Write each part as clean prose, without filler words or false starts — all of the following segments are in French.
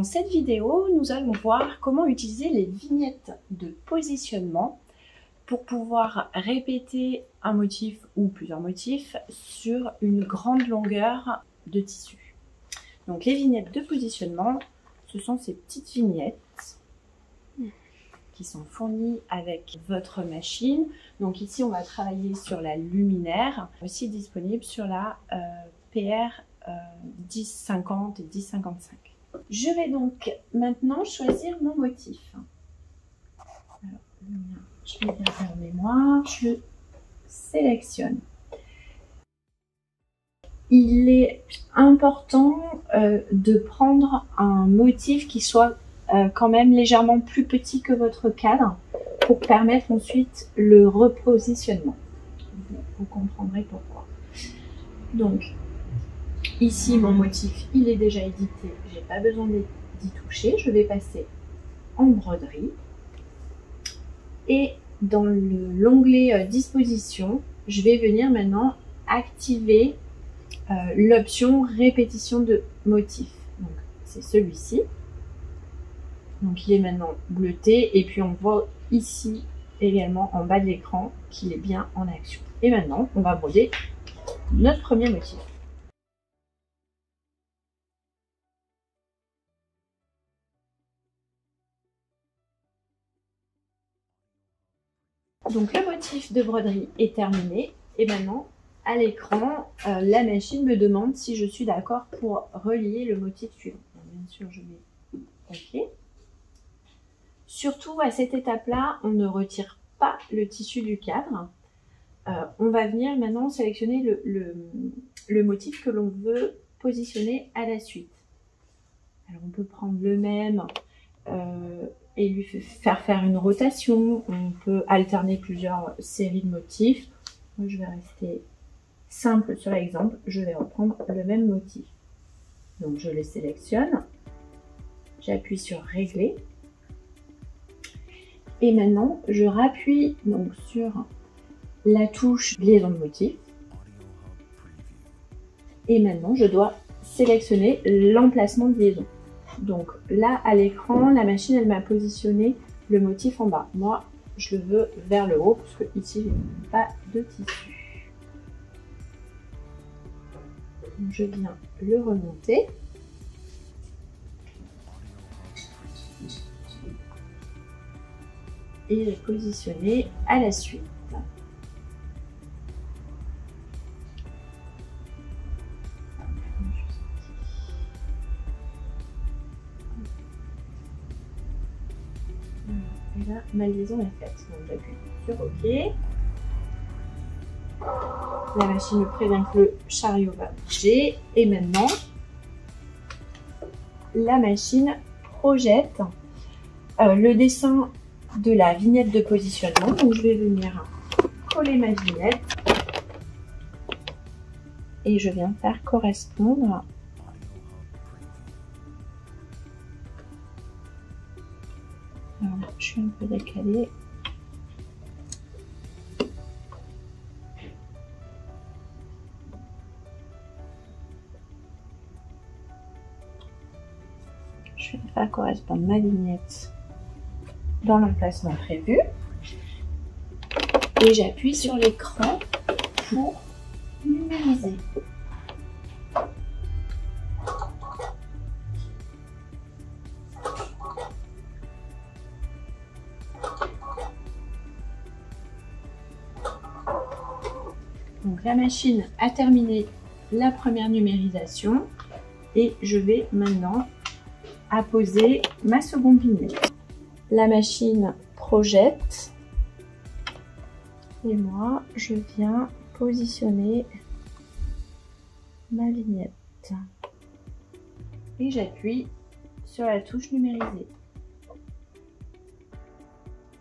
cette vidéo, nous allons voir comment utiliser les vignettes de positionnement pour pouvoir répéter un motif ou plusieurs motifs sur une grande longueur de tissu. Donc les vignettes de positionnement, ce sont ces petites vignettes qui sont fournies avec votre machine. Donc ici, on va travailler sur la luminaire, aussi disponible sur la PR 1050 et 1055. Je vais donc maintenant choisir mon motif. Alors, le mien, je vais garder en mémoire, je le sélectionne. Il est important de prendre un motif qui soit quand même légèrement plus petit que votre cadre pour permettre ensuite le repositionnement. Vous comprendrez pourquoi. Donc, ici, mon motif, il est déjà édité. Je n'ai pas besoin d'y toucher. Je vais passer en broderie. Et dans l'onglet disposition, je vais venir maintenant activer l'option répétition de motif. Donc, c'est celui-ci. Donc, il est maintenant bleuté. Et puis, on voit ici également en bas de l'écran qu'il est bien en action. Et maintenant, on va broder notre premier motif. Donc le motif de broderie est terminé et maintenant à l'écran, la machine me demande si je suis d'accord pour relier le motif suivant. Donc, bien sûr, je mets OK. Surtout à cette étape-là, on ne retire pas le tissu du cadre. On va venir maintenant sélectionner le motif que l'on veut positionner à la suite. Alors on peut prendre le même et lui faire une rotation. On peut alterner plusieurs séries de motifs. Moi, je vais rester simple sur l'exemple. Je vais reprendre le même motif. Donc, je le sélectionne. J'appuie sur Régler. Et maintenant, je rappuie donc sur la touche liaison de motif. Et maintenant, je dois sélectionner l'emplacement de liaison. Donc là, à l'écran, la machine, elle m'a positionné le motif en bas. Moi, je le veux vers le haut, parce que ici, je n'ai pas de tissu. Donc, je viens le remonter. Et le positionner à la suite. Et là, ma liaison est faite. Donc j'appuie sur OK. La machine me prévient que le chariot va bouger. Et maintenant, la machine projette le dessin de la vignette de positionnement. Donc je vais venir coller ma vignette. Et je viens faire correspondre . Alors là, je suis un peu décalée. Je vais faire correspondre ma vignette dans l'emplacement prévu. Et j'appuie sur l'écran pour numériser. Donc la machine a terminé la première numérisation et je vais maintenant apposer ma seconde vignette. La machine projette et moi je viens positionner ma vignette et j'appuie sur la touche numériser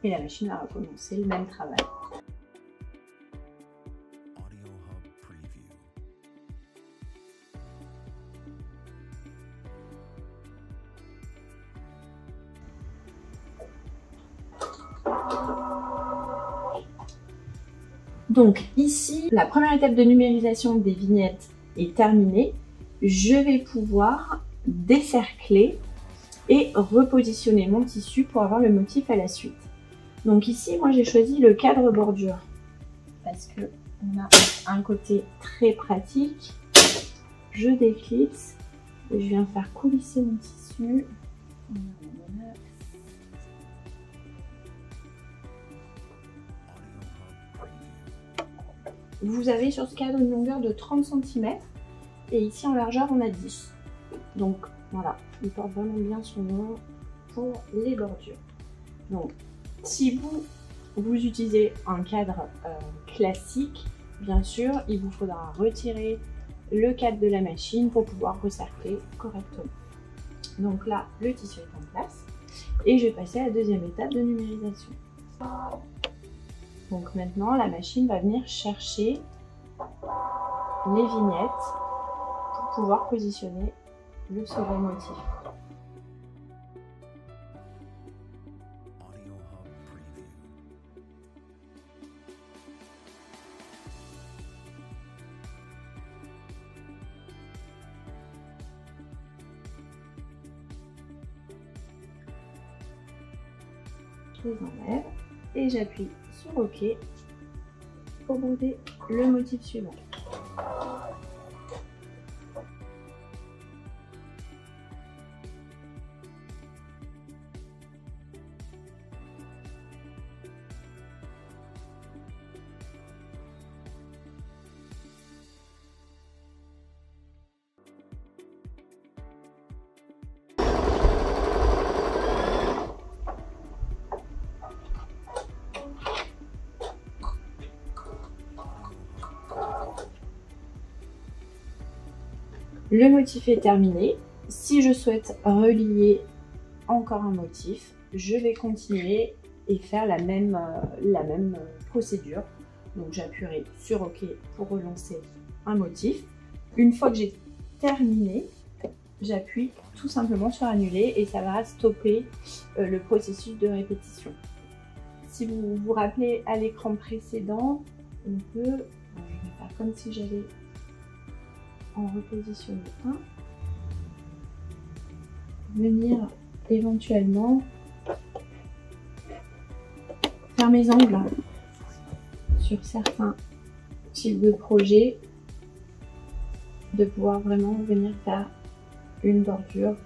et la machine va recommencer le même travail. Donc ici, la première étape de numérisation des vignettes est terminée. Je vais pouvoir décercler et repositionner mon tissu pour avoir le motif à la suite. Donc ici, moi j'ai choisi le cadre bordure parce que on a un côté très pratique. Je déclipse et je viens faire coulisser mon tissu. Vous avez sur ce cadre une longueur de 30 cm et ici en largeur on a 10. Donc voilà, il porte vraiment bien son nom pour les bordures. Donc si vous utilisez un cadre classique, bien sûr, il vous faudra retirer le cadre de la machine pour pouvoir recercler correctement. Donc là, le tissu est en place et je vais passer à la deuxième étape de numérisation. Donc maintenant, la machine va venir chercher les vignettes pour pouvoir positionner le second motif. Je les enlève et j'appuie sur OK pour broder le motif suivant. Le motif est terminé. Si je souhaite relier encore un motif, je vais continuer et faire la même procédure. Donc j'appuierai sur OK pour relancer un motif. Une fois que j'ai terminé, j'appuie tout simplement sur annuler et ça va stopper le processus de répétition. Si vous vous rappelez à l'écran précédent, on peut, je vais faire comme si j'allais en repositionner un, venir éventuellement faire mes angles sur certains types de projets, de pouvoir vraiment venir faire une bordure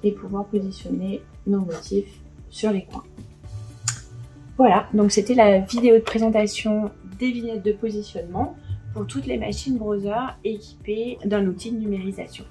et pouvoir positionner nos motifs sur les coins. Voilà, donc c'était la vidéo de présentation des vignettes de positionnement pour toutes les machines browser équipées d'un outil de numérisation.